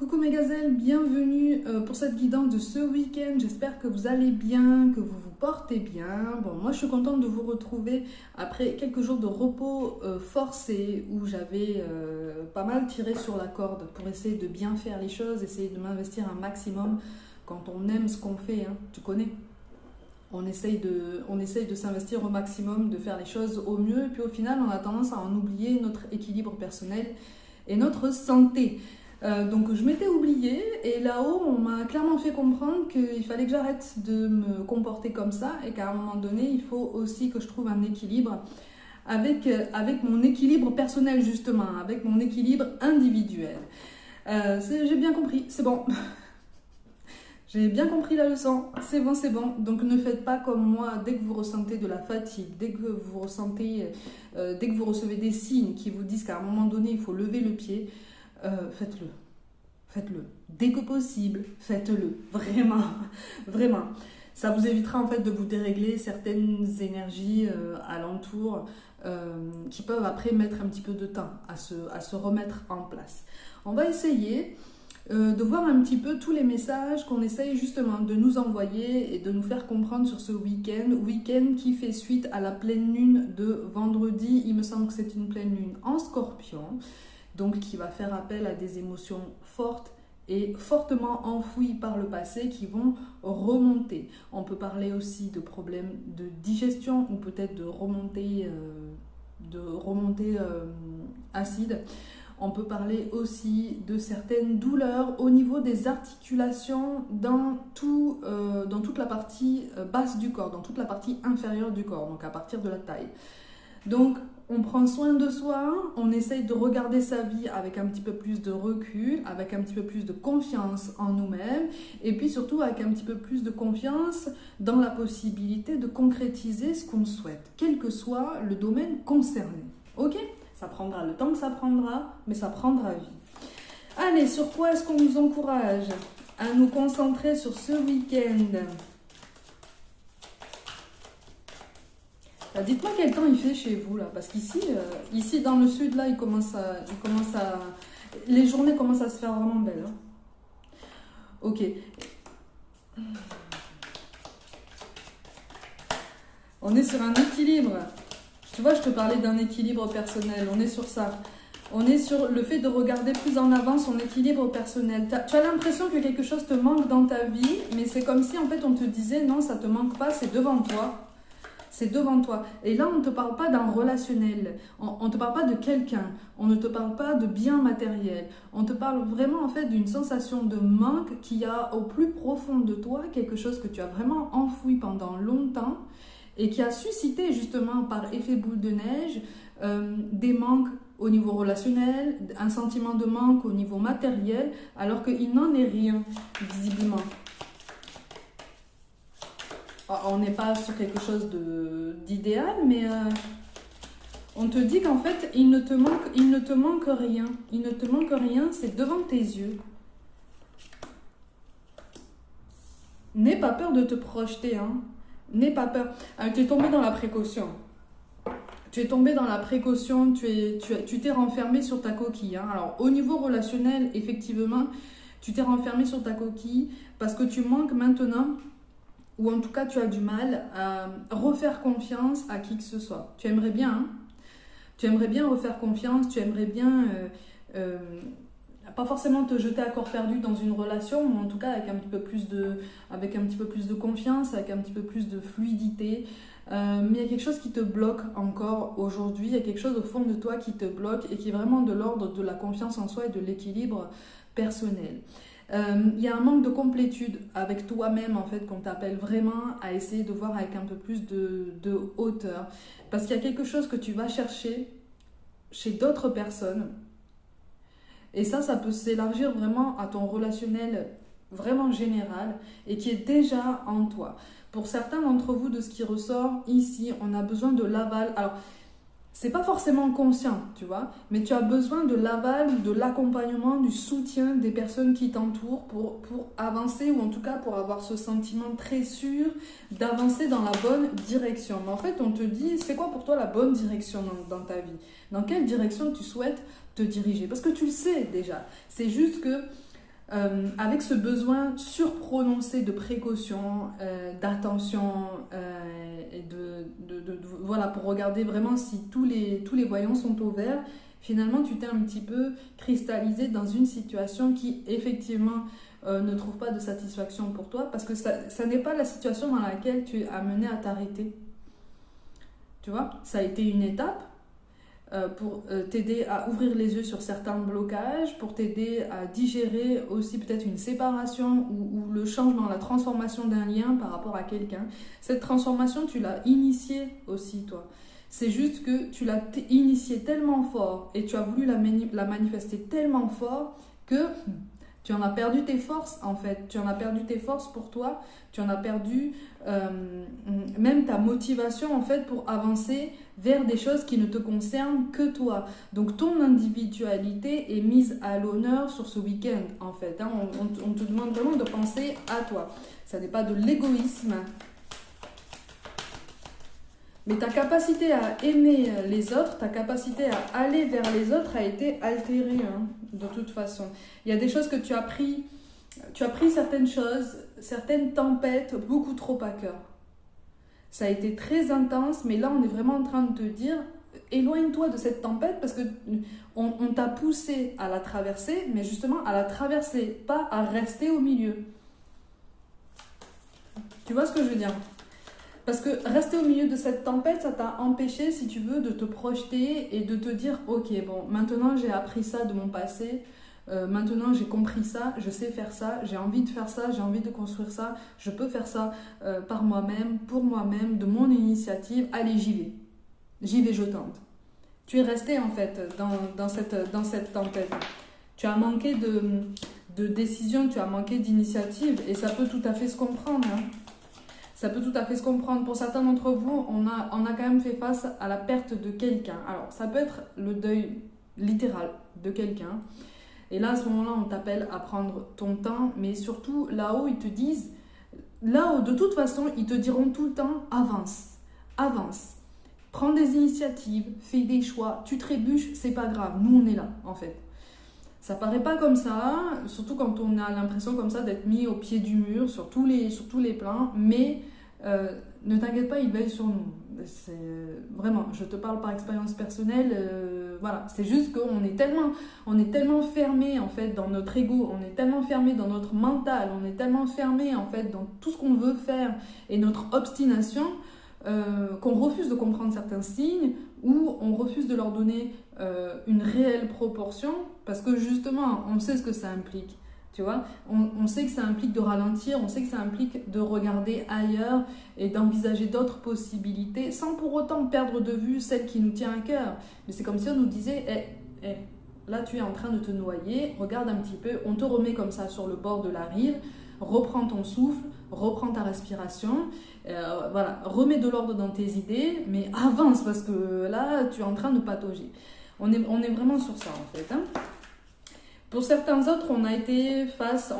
Coucou mes gazelles, bienvenue pour cette guidance de ce week-end. J'espère que vous allez bien, que vous vous portez bien. Bon, moi je suis contente de vous retrouver après quelques jours de repos forcé où j'avais pas mal tiré sur la corde pour essayer de bien faire les choses, essayer de m'investir un maximum quand on aime ce qu'on fait, hein, tu connais. On essaye de s'investir au maximum, de faire les choses au mieux, et puis au final on a tendance à en oublier notre équilibre personnel et notre santé. Donc je m'étais oubliée et là-haut on m'a clairement fait comprendre qu'il fallait que j'arrête de me comporter comme ça et qu'à un moment donné il faut aussi que je trouve un équilibre avec mon équilibre personnel justement, avec mon équilibre individuel. J'ai bien compris, c'est bon. J'ai bien compris la leçon, c'est bon, c'est bon. Donc ne faites pas comme moi, dès que vous ressentez de la fatigue, dès que vous recevez des signes qui vous disent qu'à un moment donné il faut lever le pied, faites-le. Faites-le. Dès que possible, faites-le. Vraiment, vraiment. Ça vous évitera en fait de vous dérégler certaines énergies alentour qui peuvent après mettre un petit peu de temps à se remettre en place. On va essayer de voir un petit peu tous les messages qu'on essaye justement de nous envoyer et de nous faire comprendre sur ce week-end qui fait suite à la pleine lune de vendredi. Il me semble que c'est une pleine lune en Scorpion, donc qui va faire appel à des émotions fortes et fortement enfouies par le passé qui vont remonter. On peut parler aussi de problèmes de digestion ou peut-être de remontée acide. On peut parler aussi de certaines douleurs au niveau des articulations dans toute la partie basse du corps, dans toute la partie inférieure du corps, donc à partir de la taille. Donc, on prend soin de soi, on essaye de regarder sa vie avec un petit peu plus de recul, avec un petit peu plus de confiance en nous-mêmes, et puis surtout avec un petit peu plus de confiance dans la possibilité de concrétiser ce qu'on souhaite, quel que soit le domaine concerné. Ok ? Ça prendra le temps que ça prendra, mais ça prendra vie. Allez, sur quoi est-ce qu'on nous encourage à nous concentrer sur ce week-end ? Dites-moi quel temps il fait chez vous, là, parce qu'ici, ici dans le sud, là, les journées commencent à se faire vraiment belles. Hein. Ok. On est sur un équilibre. Tu vois, je te parlais d'un équilibre personnel. On est sur ça. On est sur le fait de regarder plus en avant son équilibre personnel. Tu as l'impression que quelque chose te manque dans ta vie, mais c'est comme si, en fait, on te disait, non, ça te manque pas, c'est devant toi. C'est devant toi. Et là, on ne te parle pas d'un relationnel. On ne te parle pas de quelqu'un. On ne te parle pas de biens matériels. On te parle vraiment en fait d'une sensation de manque qui a au plus profond de toi quelque chose que tu as vraiment enfoui pendant longtemps et qui a suscité justement par effet boule de neige des manques au niveau relationnel, un sentiment de manque au niveau matériel, alors qu'il n'en est rien visiblement. On n'est pas sur quelque chose d'idéal, mais on te dit qu'en fait, il ne te manque rien. Il ne te manque rien, c'est devant tes yeux. N'aie pas peur de te projeter, hein. N'aie pas peur. Tu es tombé dans la précaution. Tu es tombé dans la précaution, tu t'es renfermé sur ta coquille. Hein. Alors, au niveau relationnel, effectivement, tu t'es renfermé sur ta coquille parce que tu manques maintenant, ou en tout cas tu as du mal à refaire confiance à qui que ce soit. Tu aimerais bien, hein, tu aimerais bien refaire confiance, tu aimerais bien, pas forcément te jeter à corps perdu dans une relation, mais en tout cas avec un petit peu plus de confiance, avec un petit peu plus de fluidité. Mais il y a quelque chose qui te bloque encore aujourd'hui, il y a quelque chose au fond de toi qui te bloque et qui est vraiment de l'ordre de la confiance en soi et de l'équilibre personnel. Il y a un manque de complétude avec toi-même en fait qu'on t'appelle vraiment à essayer de voir avec un peu plus de hauteur, parce qu'il y a quelque chose que tu vas chercher chez d'autres personnes et ça peut s'élargir vraiment à ton relationnel vraiment général et qui est déjà en toi. Pour certains d'entre vous, de ce qui ressort ici, on a besoin de l'aval. Alors c'est pas forcément conscient, tu vois, mais tu as besoin de l'aval, de l'accompagnement, du soutien des personnes qui t'entourent pour avancer, ou en tout cas pour avoir ce sentiment très sûr d'avancer dans la bonne direction. Mais en fait, on te dit, c'est quoi pour toi la bonne direction dans ta vie? Dans quelle direction tu souhaites te diriger? Parce que tu le sais déjà. C'est juste que avec ce besoin surprononcé de précaution, d'attention, et voilà, pour regarder vraiment si tous les voyants sont au vert. Finalement, tu t'es un petit peu cristallisé dans une situation qui, effectivement, ne trouve pas de satisfaction pour toi, parce que ça n'est pas la situation dans laquelle tu es amené à t'arrêter. Tu vois, ça a été une étape pour t'aider à ouvrir les yeux sur certains blocages, pour t'aider à digérer aussi peut-être une séparation ou le changement, la transformation d'un lien par rapport à quelqu'un. Cette transformation, tu l'as initiée aussi, toi. C'est juste que tu l'as initiée tellement fort et tu as voulu la manifester tellement fort que tu en as perdu tes forces, en fait. Tu en as perdu tes forces pour toi. Tu en as perdu même ta motivation, en fait, pour avancer vers des choses qui ne te concernent que toi. Donc, ton individualité est mise à l'honneur sur ce week-end, en fait. Hein. On te demande vraiment de penser à toi. Ça n'est pas de l'égoïsme. Mais ta capacité à aimer les autres, ta capacité à aller vers les autres a été altérée, hein, de toute façon. Il y a des choses que tu as pris certaines choses, certaines tempêtes beaucoup trop à cœur. Ça a été très intense, mais là on est vraiment en train de te dire, éloigne-toi de cette tempête parce que on t'a poussé à la traverser, mais justement à la traverser, pas à rester au milieu. Tu vois ce que je veux dire ? Parce que rester au milieu de cette tempête, ça t'a empêché, si tu veux, de te projeter et de te dire « Ok, bon, maintenant j'ai appris ça de mon passé, maintenant j'ai compris ça, je sais faire ça, j'ai envie de faire ça, j'ai envie de construire ça, je peux faire ça par moi-même, pour moi-même, de mon initiative, allez, j'y vais. J'y vais, je tente. » Tu es resté en fait dans cette tempête. Tu as manqué de décision, tu as manqué d'initiative et ça peut tout à fait se comprendre, hein. Ça peut tout à fait se comprendre. Pour certains d'entre vous, on a quand même fait face à la perte de quelqu'un. Alors, ça peut être le deuil littéral de quelqu'un. Et là, à ce moment-là, on t'appelle à prendre ton temps. Mais surtout, là-haut, ils te disent... Là-haut, de toute façon, ils te diront tout le temps, avance, avance. Prends des initiatives, fais des choix. Tu trébuches, c'est pas grave. Nous, on est là, en fait. Ça paraît pas comme ça, surtout quand on a l'impression comme ça d'être mis au pied du mur sur tous les plans, mais ne t'inquiète pas, il veille sur nous. Vraiment, je te parle par expérience personnelle, voilà, c'est juste qu'on est tellement fermé en fait dans notre ego, on est tellement fermé dans notre mental, on est tellement fermé en fait dans tout ce qu'on veut faire et notre obstination qu'on refuse de comprendre certains signes ou on refuse de leur donner une réelle proportion parce que justement on sait ce que ça implique, tu vois, on sait que ça implique de ralentir, on sait que ça implique de regarder ailleurs et d'envisager d'autres possibilités sans pour autant perdre de vue celle qui nous tient à cœur. Mais c'est comme si on nous disait là tu es en train de te noyer, regarde un petit peu, on te remet comme ça sur le bord de la rive, reprends ton souffle, reprends ta respiration, voilà, remets de l'ordre dans tes idées, mais avance parce que là tu es en train de patauger. On est vraiment sur ça en fait, hein. Pour certains autres, on a été face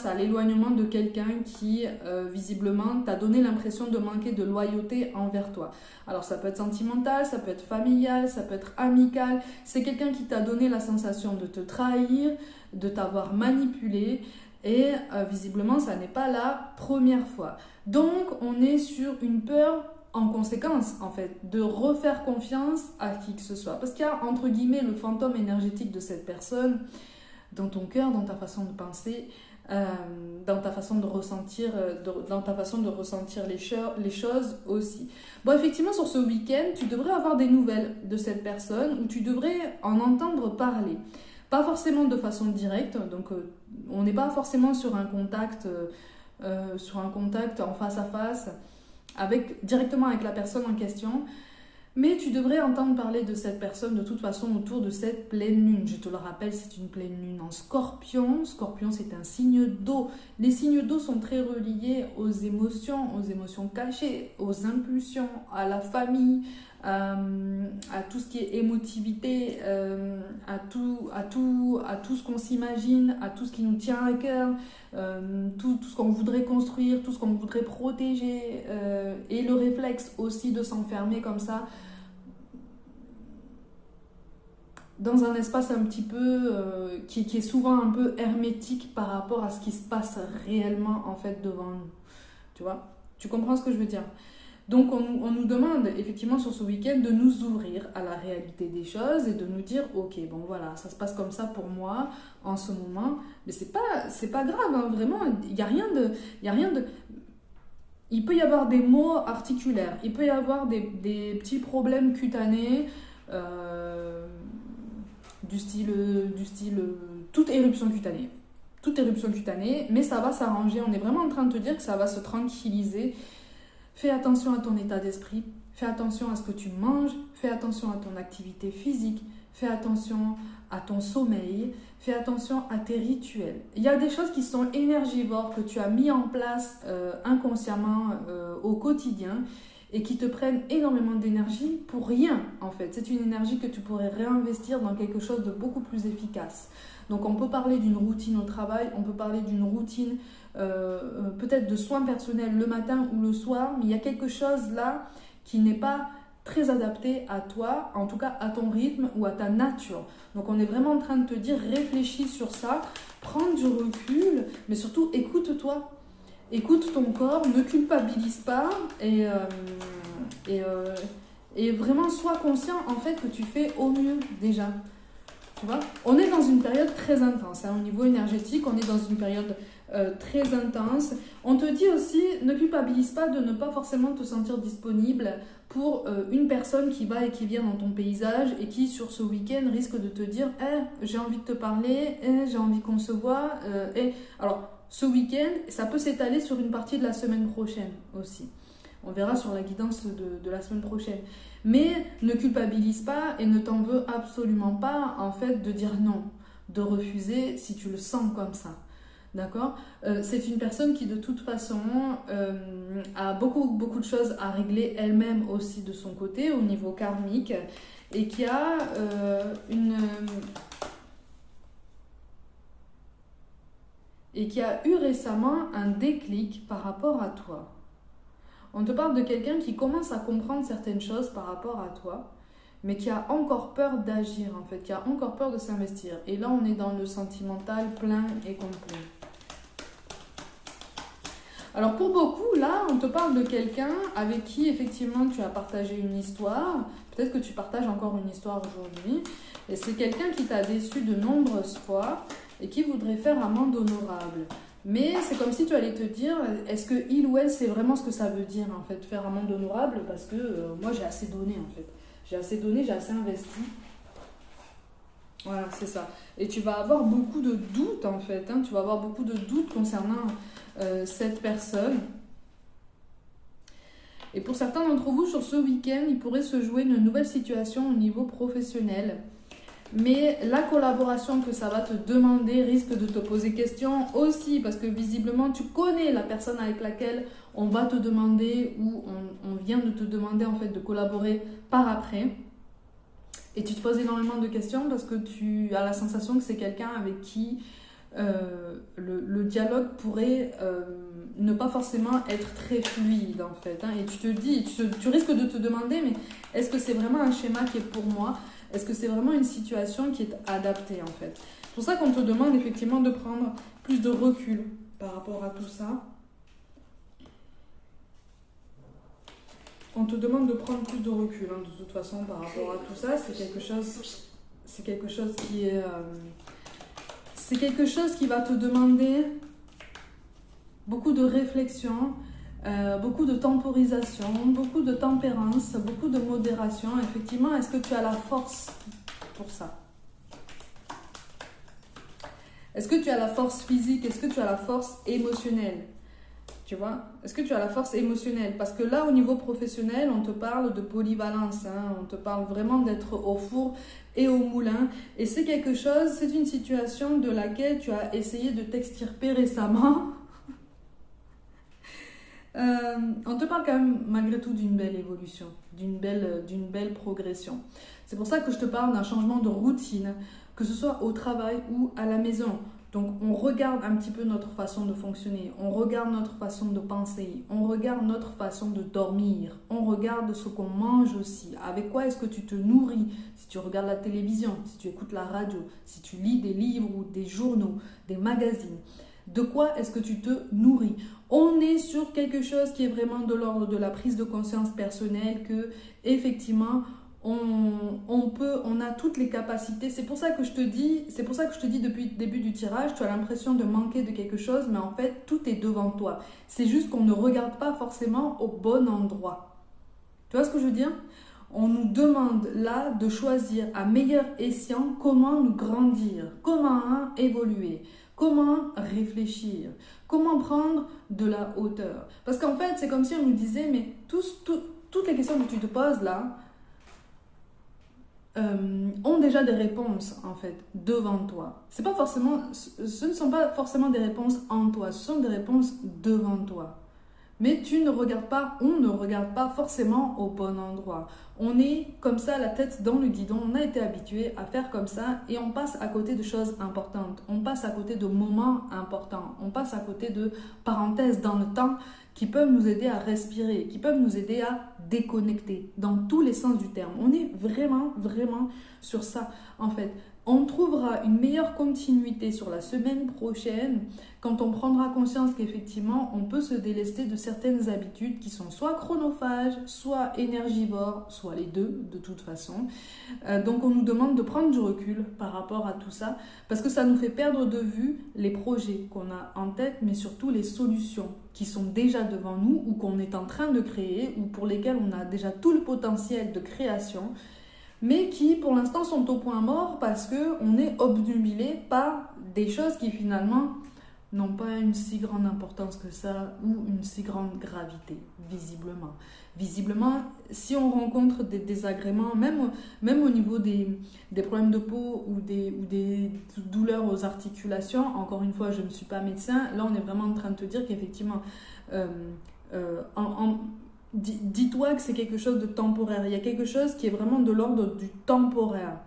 à l'éloignement de quelqu'un qui, visiblement, t'a donné l'impression de manquer de loyauté envers toi. Alors, ça peut être sentimental, ça peut être familial, ça peut être amical. C'est quelqu'un qui t'a donné la sensation de te trahir, de t'avoir manipulé. Et visiblement, ça n'est pas la première fois. Donc, on est sur une peur en conséquence, en fait, de refaire confiance à qui que ce soit. Parce qu'il y a, entre guillemets, le fantôme énergétique de cette personne dans ton cœur, dans ta façon de penser, dans ta façon de ressentir, les choses aussi. Bon, effectivement, sur ce week-end, tu devrais avoir des nouvelles de cette personne ou tu devrais en entendre parler. Pas forcément de façon directe, donc on n'est pas forcément sur un contact en face à face, directement avec la personne en question, mais tu devrais entendre parler de cette personne de toute façon autour de cette pleine lune. Je te le rappelle, c'est une pleine lune en Scorpion. Scorpion, c'est un signe d'eau. Les signes d'eau sont très reliés aux émotions cachées, aux impulsions, à la famille, à tout ce qui est émotivité, à tout ce qu'on s'imagine, à tout ce qui nous tient à cœur, tout ce qu'on voudrait construire, tout ce qu'on voudrait protéger, et le réflexe aussi de s'enfermer comme ça dans un espace un petit peu qui est souvent un peu hermétique par rapport à ce qui se passe réellement en fait devant nous. Tu vois? Tu comprends ce que je veux dire? Donc on nous demande effectivement sur ce week-end de nous ouvrir à la réalité des choses et de nous dire ok, bon voilà, ça se passe comme ça pour moi en ce moment, mais c'est pas grave, hein, vraiment, il n'y a rien de. Il peut y avoir des maux articulaires, il peut y avoir des petits problèmes cutanés, euh, du style toute éruption cutanée. Toute éruption cutanée, mais ça va s'arranger. On est vraiment en train de te dire que ça va se tranquilliser. Fais attention à ton état d'esprit, fais attention à ce que tu manges, fais attention à ton activité physique, fais attention à ton sommeil, fais attention à tes rituels. Il y a des choses qui sont énergivores que tu as mis en place inconsciemment au quotidien et qui te prennent énormément d'énergie pour rien en fait. C'est une énergie que tu pourrais réinvestir dans quelque chose de beaucoup plus efficace. Donc on peut parler d'une routine au travail, on peut parler d'une routine peut-être de soins personnels le matin ou le soir, mais il y a quelque chose là qui n'est pas très adapté à toi, en tout cas à ton rythme ou à ta nature. Donc on est vraiment en train de te dire réfléchis sur ça, prends du recul, mais surtout écoute-toi. Écoute ton corps, ne culpabilise pas et vraiment sois conscient en fait que tu fais au mieux déjà. Tu vois, on est dans une période très intense, hein, au niveau énergétique, on est dans une période très intense. On te dit aussi, ne culpabilise pas de ne pas forcément te sentir disponible pour une personne qui va et qui vient dans ton paysage et qui sur ce week-end risque de te dire j'ai envie de te parler, j'ai envie qu'on se voit. Alors, ce week-end, ça peut s'étaler sur une partie de la semaine prochaine aussi. On verra sur la guidance de la semaine prochaine. Mais ne culpabilise pas et ne t'en veux absolument pas, en fait, de dire non, de refuser si tu le sens comme ça. D'accord? C'est une personne qui, de toute façon, a beaucoup de choses à régler elle-même aussi de son côté, au niveau karmique, et qui a et qui a eu récemment un déclic par rapport à toi. On te parle de quelqu'un qui commence à comprendre certaines choses par rapport à toi, mais qui a encore peur d'agir en fait, qui a encore peur de s'investir. Et là, on est dans le sentimental plein et complet. Alors pour beaucoup, là, on te parle de quelqu'un avec qui effectivement tu as partagé une histoire. Peut-être que tu partages encore une histoire aujourd'hui. Et c'est quelqu'un qui t'a déçu de nombreuses fois et qui voudrait faire amende honorable. Mais c'est comme si tu allais te dire, est-ce que il ou elle sait vraiment ce que ça veut dire en fait, faire amende honorable, parce que moi j'ai assez donné en fait. J'ai assez donné, j'ai assez investi. Voilà, c'est ça. Et tu vas avoir beaucoup de doutes en fait, hein, tu vas avoir beaucoup de doutes concernant cette personne. Et pour certains d'entre vous, sur ce week-end, il pourrait se jouer une nouvelle situation au niveau professionnel. Mais la collaboration que ça va te demander risque de te poser question aussi, parce que visiblement tu connais la personne avec laquelle on va te demander ou on vient de te demander en fait de collaborer par après. Et tu te poses énormément de questions parce que tu as la sensation que c'est quelqu'un avec qui le dialogue pourrait ne pas forcément être très fluide en fait. Hein. Et tu te dis, tu risques de te demander, mais est-ce que c'est vraiment un schéma qui est pour moi ? Est-ce que c'est vraiment une situation qui est adaptée en fait? C'est pour ça qu'on te demande effectivement de prendre plus de recul par rapport à tout ça. On te demande de prendre plus de recul hein, de toute façon par rapport à tout ça. C'est quelque chose qui est... c'est quelque chose qui va te demander beaucoup de réflexion, beaucoup de temporisation, beaucoup de tempérance, beaucoup de modération. Effectivement, est-ce que tu as la force pour ça? Est-ce que tu as la force physique? Est-ce que tu as la force émotionnelle? Tu vois? Est-ce que tu as la force émotionnelle? Parce que là, au niveau professionnel, on te parle de polyvalence. Hein? On te parle vraiment d'être au four et au moulin. Et c'est quelque chose, c'est une situation de laquelle tu as essayé de t'extirper récemment. On te parle quand même malgré tout d'une belle évolution, d'une belle progression. C'est pour ça que je te parle d'un changement de routine, que ce soit au travail ou à la maison. Donc on regarde un petit peu notre façon de fonctionner, on regarde notre façon de penser, on regarde notre façon de dormir, on regarde ce qu'on mange aussi, avec quoi est-ce que tu te nourris, si tu regardes la télévision, si tu écoutes la radio, si tu lis des livres ou des journaux, des magazines. De quoi est-ce que tu te nourris? On est sur quelque chose qui est vraiment de l'ordre de la prise de conscience personnelle que, effectivement, on a toutes les capacités. C'est pour ça que je te dis depuis le début du tirage, tu as l'impression de manquer de quelque chose, mais en fait, tout est devant toi. C'est juste qu'on ne regarde pas forcément au bon endroit. Tu vois ce que je veux dire? On nous demande là de choisir à meilleur escient comment nous grandir, comment évoluer, comment réfléchir, comment prendre de la hauteur. Parce qu'en fait, c'est comme si on nous disait, mais toutes les questions que tu te poses là, ont déjà des réponses en fait devant toi. Ce ne sont pas forcément des réponses en toi, ce sont des réponses devant toi. Mais on ne regarde pas forcément au bon endroit. On est comme ça, la tête dans le guidon, on a été habitué à faire comme ça et on passe à côté de choses importantes, on passe à côté de moments importants, on passe à côté de parenthèses dans le temps qui peuvent nous aider à respirer, qui peuvent nous aider à déconnecter dans tous les sens du terme. On est vraiment, vraiment sur ça en fait. On trouvera une meilleure continuité sur la semaine prochaine quand on prendra conscience qu'effectivement, on peut se délester de certaines habitudes qui sont soit chronophages, soit énergivores, soit les deux de toute façon. Donc on nous demande de prendre du recul par rapport à tout ça parce que ça nous fait perdre de vue les projets qu'on a en tête, mais surtout les solutions qui sont déjà devant nous ou qu'on est en train de créer ou pour lesquelles on a déjà tout le potentiel de création, mais qui pour l'instant sont au point mort parce qu'on est obnubilé par des choses qui finalement n'ont pas une si grande importance que ça ou une si grande gravité, visiblement. Visiblement, si on rencontre des désagréments, même au niveau des problèmes de peau ou des douleurs aux articulations, encore une fois, je ne suis pas médecin, là on est vraiment en train de te dire qu'effectivement, dis-toi que c'est quelque chose de temporaire. Il y a quelque chose qui est vraiment de l'ordre du temporaire.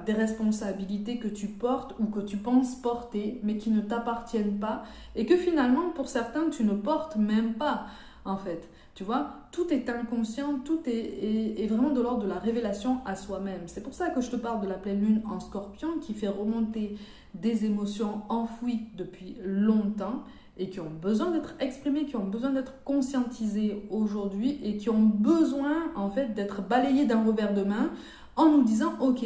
Des responsabilités que tu portes ou que tu penses porter, mais qui ne t'appartiennent pas et que finalement, pour certains, tu ne portes même pas, en fait. Tu vois, tout est inconscient, tout est vraiment de l'ordre de la révélation à soi-même. C'est pour ça que je te parle de la pleine lune en Scorpion qui fait remonter des émotions enfouies depuis longtemps et qui ont besoin d'être exprimées, qui ont besoin d'être conscientisées aujourd'hui et qui ont besoin en fait d'être balayées d'un revers de main en nous disant ok,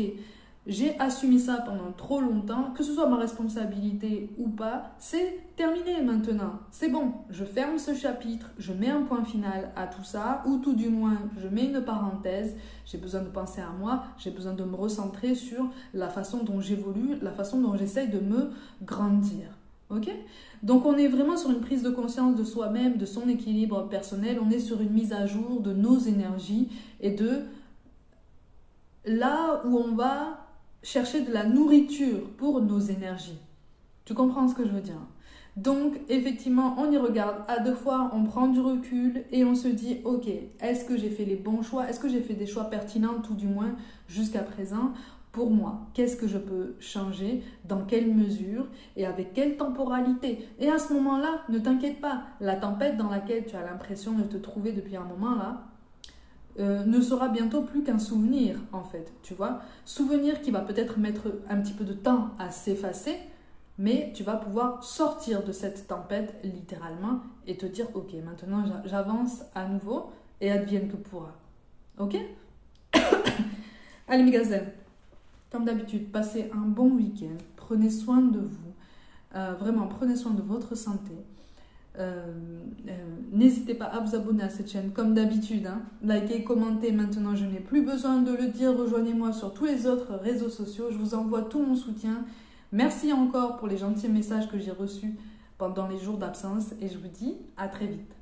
j'ai assumé ça pendant trop longtemps, que ce soit ma responsabilité ou pas, c'est terminé maintenant, c'est bon, je ferme ce chapitre, je mets un point final à tout ça, ou tout du moins je mets une parenthèse, j'ai besoin de penser à moi, j'ai besoin de me recentrer sur la façon dont j'évolue, la façon dont j'essaye de me grandir. Ok? Donc on est vraiment sur une prise de conscience de soi-même, de son équilibre personnel, on est sur une mise à jour de nos énergies et de là où on va chercher de la nourriture pour nos énergies. Tu comprends ce que je veux dire? Donc effectivement on y regarde à deux fois, on prend du recul et on se dit ok, est-ce que j'ai fait les bons choix? Est-ce que j'ai fait des choix pertinents tout du moins jusqu'à présent? Pour moi, qu'est-ce que je peux changer, dans quelle mesure et avec quelle temporalité? Et à ce moment-là, ne t'inquiète pas, la tempête dans laquelle tu as l'impression de te trouver depuis un moment là, ne sera bientôt plus qu'un souvenir en fait, tu vois. Souvenir qui va peut-être mettre un petit peu de temps à s'effacer, mais tu vas pouvoir sortir de cette tempête littéralement et te dire ok, maintenant j'avance à nouveau et advienne que pourra. Ok? Allez mes gazelles. Comme d'habitude, passez un bon week-end, prenez soin de vous, vraiment prenez soin de votre santé. N'hésitez pas à vous abonner à cette chaîne comme d'habitude, hein. Likez, commentez, maintenant je n'ai plus besoin de le dire, rejoignez-moi sur tous les autres réseaux sociaux, je vous envoie tout mon soutien. Merci encore pour les gentils messages que j'ai reçus pendant les jours d'absence et je vous dis à très vite.